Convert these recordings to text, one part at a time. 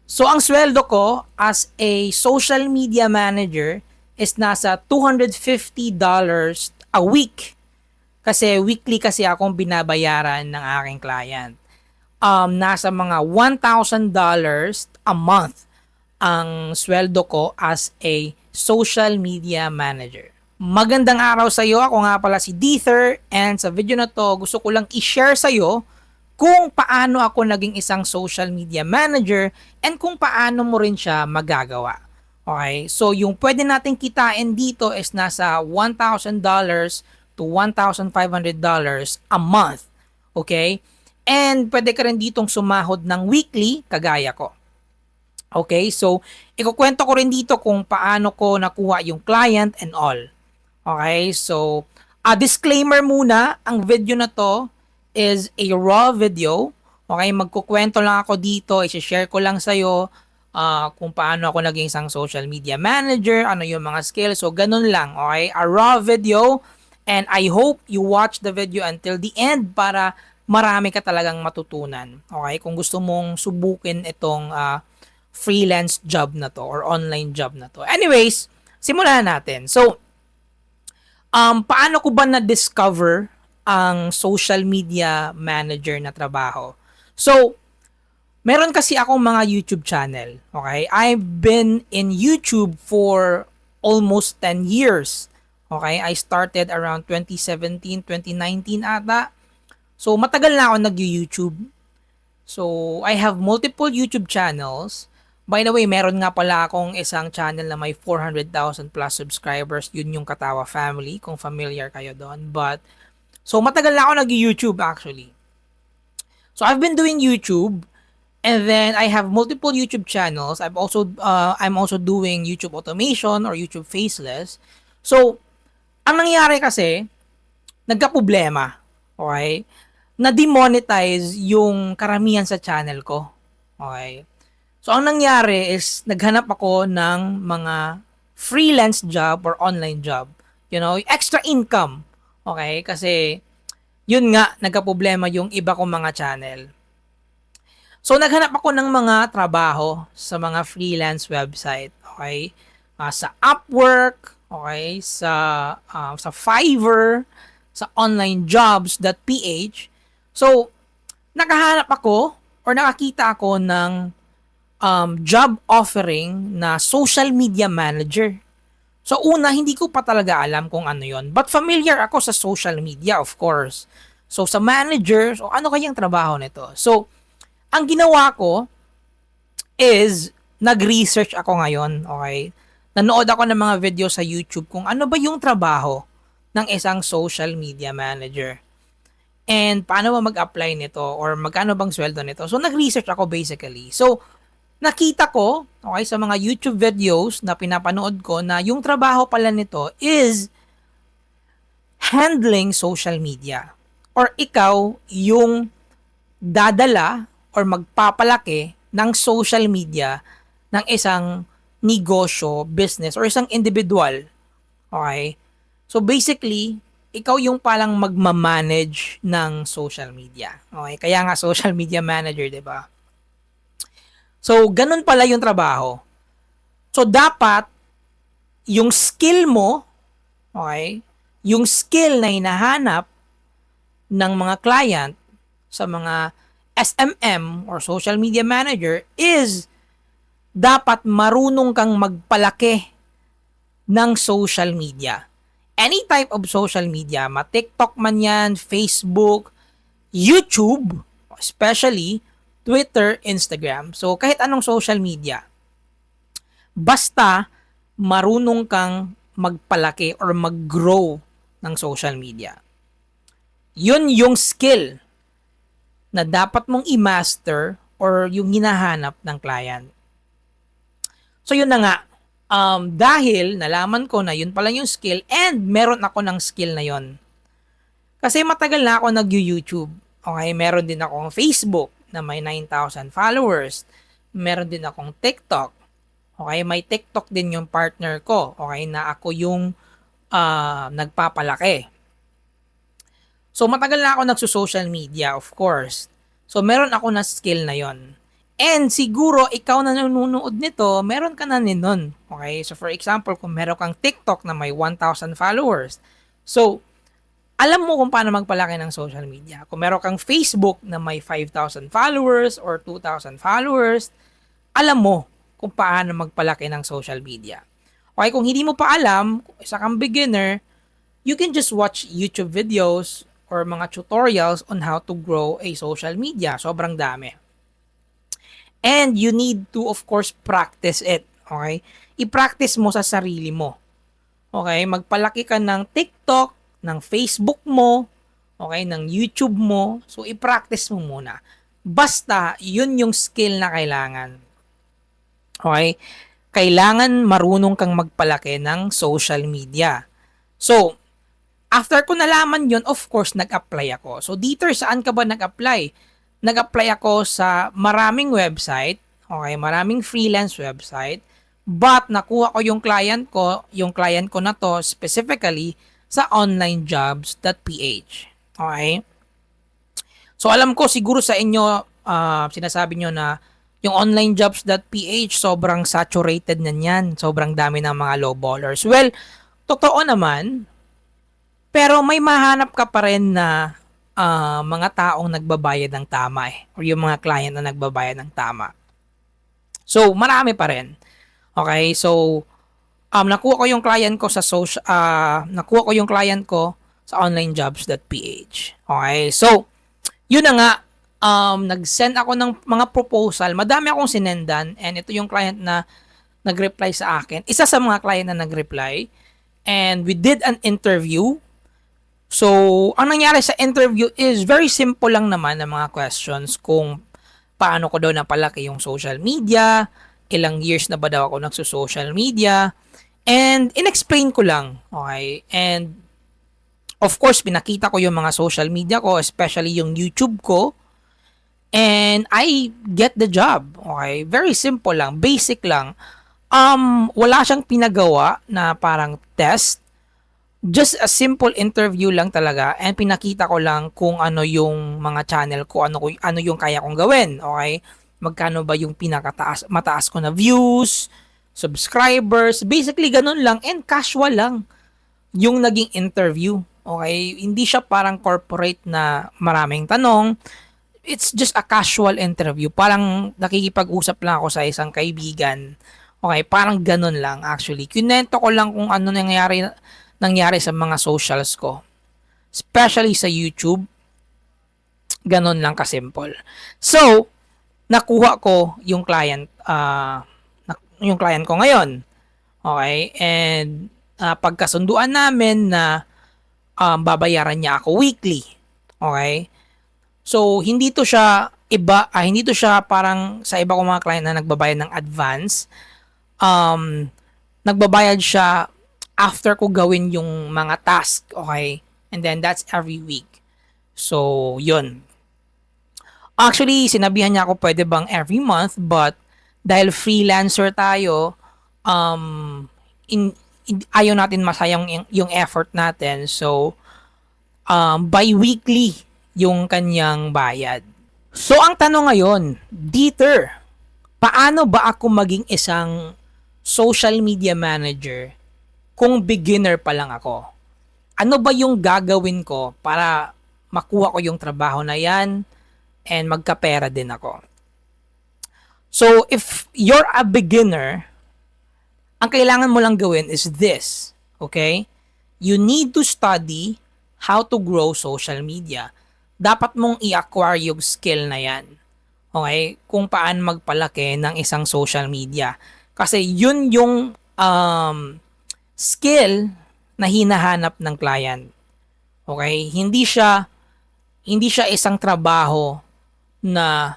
So ang sweldo ko as a social media manager is nasa $250 a week. Kasi weekly kasi akong binabayaran ng aking client. Nasa mga $1,000 a month ang sweldo ko as a social media manager. Magandang araw sa iyo. Ako nga pala si Deether, and sa video na to gusto ko lang i-share sa iyo kung paano ako naging isang social media manager and kung paano mo rin siya magagawa. Okay? So yung pwede nating kitain dito is nasa $1,000 to $1,500 a month. Okay? And pwede ka rin ditong sumahod ng weekly kagaya ko. Okay? So ikukwento ko rin dito kung paano ko nakuha yung client and all. Okay? So a disclaimer muna, ang video na to is a raw video. Okay, magkukwento lang ako dito, i-share ko lang sa'yo kung paano ako naging isang social media manager, ano yung mga skills, so ganun lang, okay? A raw video, and I hope you watch the video until the end para marami ka talagang matutunan, okay? Kung gusto mong subukin itong freelance job na to or online job na to. Anyways, simulan natin. So, paano ko ba na-discover ang social media manager na trabaho? So, meron kasi akong mga YouTube channel. Okay? I've been in YouTube for almost 10 years. Okay? I started around 2017, 2019 ata. So, matagal na ako nag-YouTube. So, I have multiple YouTube channels. By the way, meron nga pala akong isang channel na may 400,000 plus subscribers. Yun yung Katawa Family, kung familiar kayo doon. So matagal na ako nag-YouTube actually. So I've been doing YouTube, and then I have multiple YouTube channels. I'm also doing YouTube automation or YouTube faceless. So ang nangyari kasi, nagka-problema, okay? Na-demonetize yung karamihan sa channel ko. Okay? So ang nangyari is naghanap ako ng mga freelance job or online job. You know, extra income. Okay? Kasi yun nga, nagka-problema yung iba kong mga channel. So naghanap ako ng mga trabaho sa mga freelance website. Okay? Sa Upwork, okay? Sa Fiverr, sa onlinejobs.ph. So nakahanap ako or nakakita ako ng job offering na social media manager. So una, hindi ko pa talaga alam kung ano yon. But familiar ako sa social media, of course. So sa manager, so ano kayang trabaho nito? So, ang ginawa ko is nag-research ako ngayon, okay? Nanood ako ng mga video sa YouTube kung ano ba yung trabaho ng isang social media manager. And paano ba mag-apply nito or magkano bang sweldo nito? So nag-research ako basically. So nakita ko, okay, sa mga YouTube videos na pinapanood ko na yung trabaho pala nito is handling social media. Or ikaw yung dadala or magpapalaki ng social media ng isang negosyo, business, or isang individual. Okay? So basically, ikaw yung palang magmamanage ng social media. Okay? Kaya nga social media manager, 'di ba? So, ganun pala yung trabaho. So, dapat, yung skill mo, okay, yung skill na hinahanap ng mga client sa mga SMM or social media manager is dapat marunong kang magpalaki ng social media. Any type of social media, ma-TikTok man yan, Facebook, YouTube, especially Twitter, Instagram. So, kahit anong social media. Basta, marunong kang magpalaki or mag-grow ng social media. Yun yung skill na dapat mong i-master or yung hinahanap ng client. So, yun na nga. Dahil nalaman ko na yun pala yung skill and meron ako ng skill na yun. Kasi matagal na ako nag-YouTube. Okay, meron din akong Facebook na may 9,000 followers. Meron din akong TikTok. Okay, may TikTok din yung partner ko. Okay, na ako yung nagpapalaki. So, matagal na ako nagso-social media, of course. So, meron ako na skill na yon. And siguro, ikaw na nanonood nito, meron ka na nun. Okay? So, for example, kung meron kang TikTok na may 1,000 followers, so, alam mo kung paano magpalaki ng social media. Kung meron kang Facebook na may 5,000 followers or 2,000 followers, alam mo kung paano magpalaki ng social media. Okay, kung hindi mo pa alam, kung isa kang beginner, you can just watch YouTube videos or mga tutorials on how to grow a social media. Sobrang dami. And you need to, of course, practice it. Okay? I-practice mo sa sarili mo. Okay? Magpalaki ka ng TikTok, ng Facebook mo, okay, ng YouTube mo. So, i-practice mo muna. Basta, yun yung skill na kailangan. Okay? Kailangan marunong kang magpalaki ng social media. So, after ko nalaman yun, of course, nag-apply ako. So, dito, saan ka ba nag-apply? Nag-apply ako sa maraming website, okay, maraming freelance website, but nakuha ko yung client ko na to specifically sa onlinejobs.ph. Okay? So alam ko siguro sa inyo, sinasabi nyo na yung onlinejobs.ph sobrang saturated na yan. Sobrang dami ng mga low ballers. Well, totoo naman, pero may mahanap ka pa rin na mga taong nagbabayad ng tama or yung mga client na nagbabayad ng tama. So, marami pa rin. Okay? So, nakuha ko yung client ko sa onlinejobs.ph. Okay? So, yun na nga, nag-send ako ng mga proposal. Madami akong sinendan and ito yung client na nag-reply sa akin. Isa sa mga client na nag-reply. And we did an interview. So, ang nangyari sa interview is very simple lang naman ang mga questions kung paano ko daw napalaki yung social media, ilang years na ba daw ako nagso-social media, and in-explain ko lang, okay? And, of course, pinakita ko yung mga social media ko, especially yung YouTube ko, and I get the job, okay? Very simple lang, basic lang. Wala siyang pinagawa na parang test, just a simple interview lang talaga and pinakita ko lang kung ano yung mga channel ko, ano yung kaya kong gawin, okay? Magkano ba yung mataas ko na views, subscribers, basically ganun lang and casual lang yung naging interview, okay? Hindi siya parang corporate na maraming tanong. It's just a casual interview. Parang nakikipag-usap lang ako sa isang kaibigan. Okay, parang ganun lang actually. Kinento ko lang kung ano nangyari sa mga socials ko. Especially sa YouTube. Ganon lang kasimple. So, nakuha ko yung client ko ngayon. Okay? And pagkasunduan namin na babayaran niya ako weekly. Okay? So, hindi to siya parang sa iba kong mga client na nagbabayad ng advance. Nagbabayad siya after ko gawin yung mga task, okay? And then that's every week. So, yun. Actually, sinabihan niya ako pwede bang every month, but dahil freelancer tayo, ayaw natin masayang yung effort natin. So, bi-weekly yung kanyang bayad. So, ang tanong ngayon, Dieter, paano ba ako maging isang social media manager kung beginner pa lang ako? Ano ba yung gagawin ko para makuha ko yung trabaho na yan and magkapera din ako? So, if you're a beginner, ang kailangan mo lang gawin is this, okay? You need to study how to grow social media. Dapat mong i-acquire yung skill na yan. Okay? Kung paano magpalaki ng isang social media. Kasi yun yung skill na hinahanap ng client. Okay? Hindi siya isang trabaho na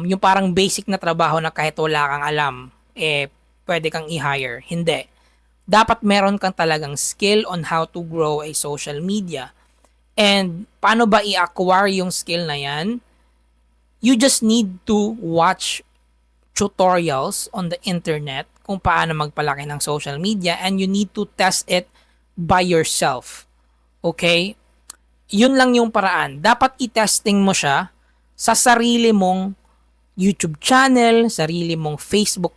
yung parang basic na trabaho na kahit wala kang alam, pwede kang i-hire. Hindi. Dapat meron kang talagang skill on how to grow a social media. And paano ba i-acquire yung skill na yan? You just need to watch tutorials on the internet kung paano magpalaki ng social media and you need to test it by yourself. Okay? Yun lang yung paraan. Dapat i-testing mo siya sa sarili mong YouTube channel, sarili mong Facebook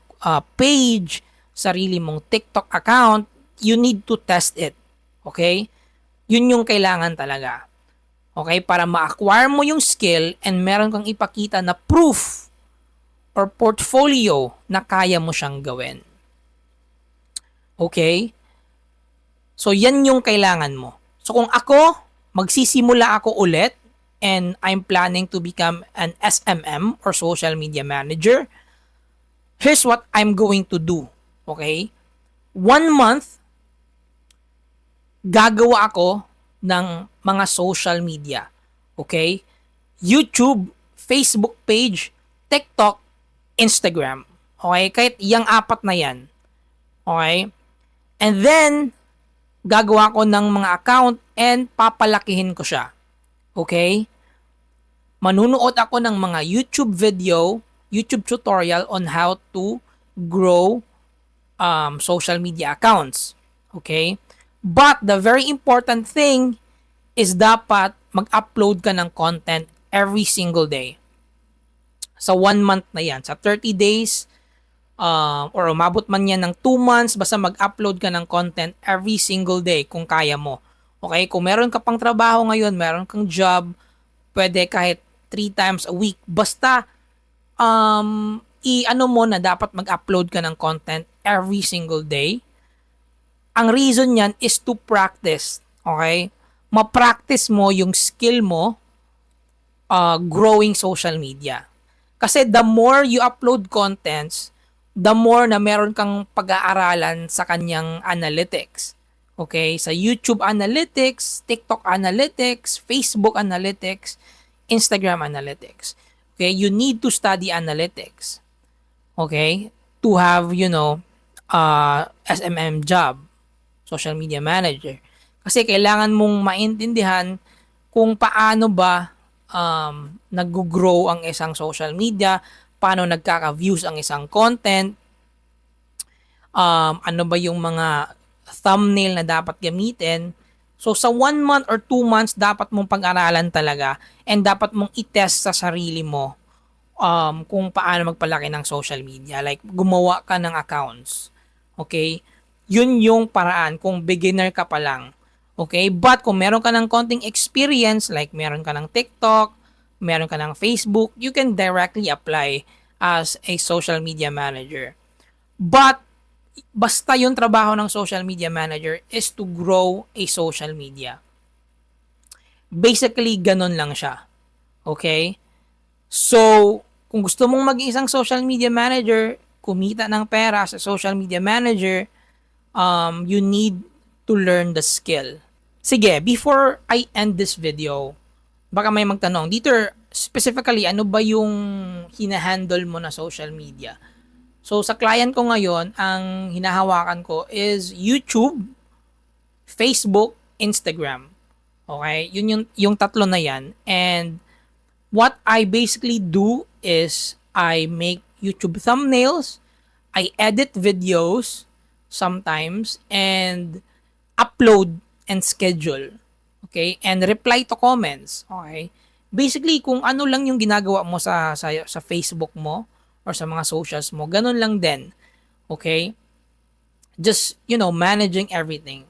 page, sarili mong TikTok account, you need to test it. Okay? Yun yung kailangan talaga. Okay? Para ma-acquire mo yung skill and meron kang ipakita na proof or portfolio na kaya mo siyang gawin. Okay? So, yan yung kailangan mo. So, kung ako, magsisimula ako ulit and I'm planning to become an SMM or social media manager, here's what I'm going to do. Okay? 1 month, gagawa ako ng mga social media. Okay? YouTube, Facebook page, TikTok, Instagram. Okay? Kahit yung 4 na yan. Okay? And then, gagawa ko ng mga account and papalakihin ko siya. Okay? Manunood ako ng mga YouTube video, YouTube tutorial on how to grow social media accounts. Okay? But the very important thing is dapat mag-upload ka ng content every single day. Sa 1 month na yan. Sa 30 days, or umabot man yan ng 2 months, basta mag-upload ka ng content every single day kung kaya mo. Okay? Kung meron ka pang trabaho ngayon, meron kang job, pwede kahit 3 times a week. Basta, i-ano mo na dapat mag-upload ka ng content every single day. Ang reason yan is to practice. Okay? Ma-practice mo yung skill mo growing social media. Kasi the more you upload contents, the more na meron kang pag-aaralan sa kanyang analytics. Okay? Sa YouTube analytics, TikTok analytics, Facebook analytics, Instagram analytics. Okay? You need to study analytics. Okay? To have, SMM job, social media manager. Kasi kailangan mong maintindihan kung paano ba nag-grow ang isang social media, paano nagkaka-views ang isang content, ano ba yung mga thumbnail na dapat gamitin. So sa 1 month or 2 months, dapat mong pag-aralan talaga and dapat mong i-test sa sarili mo kung paano magpalaki ng social media. Like, gumawa ka ng accounts. Okay? Yun yung paraan kung beginner ka pa lang. Okay? But kung meron ka ng konting experience, like meron ka ng TikTok, meron ka ng Facebook, you can directly apply as a social media manager. But, basta yung trabaho ng social media manager is to grow a social media. Basically, ganun lang siya. Okay? So, kung gusto mong maging isang social media manager, kumita ng pera sa social media manager, you need to learn the skill. Sige, before I end this video, baka may magtanong, dito specifically, ano ba yung hinahandle mo na social media? So, sa client ko ngayon, ang hinahawakan ko is YouTube, Facebook, Instagram. Okay? Yun yung tatlo na yan. And what I basically do is I make YouTube thumbnails, I edit videos sometimes, and upload and schedule. Okay? And reply to comments. Okay? Basically, kung ano lang yung ginagawa mo sa Facebook mo or sa mga socials mo, ganun lang din. Okay? Just, managing everything.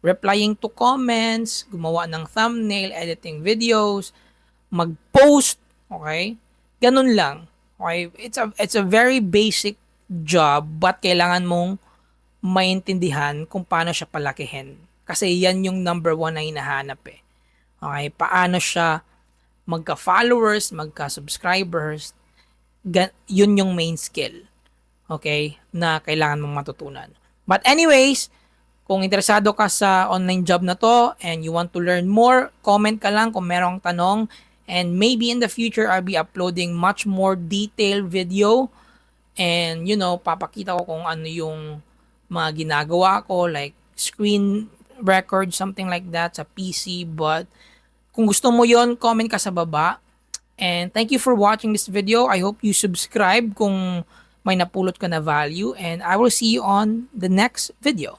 Replying to comments, gumawa ng thumbnail, editing videos, mag-post, okay? Ganun lang. Okay? It's a very basic job, but kailangan mong maintindihan kung paano siya palakihin. Kasi yan yung number 1 na hinahanap eh. Okay? Paano siya magka-followers, magka-subscribers, yun yung main skill. Okay? Na kailangan mong matutunan. But anyways, kung interesado ka sa online job na to and you want to learn more, comment ka lang kung merong tanong. And maybe in the future, I'll be uploading much more detailed video. And, papakita ko kung ano yung mga ginagawa ko, like screen record, something like that sa PC. But kung gusto mo yon, comment ka sa baba. And thank you for watching this video. I hope you subscribe kung may napulot ka na value. And I will see you on the next video.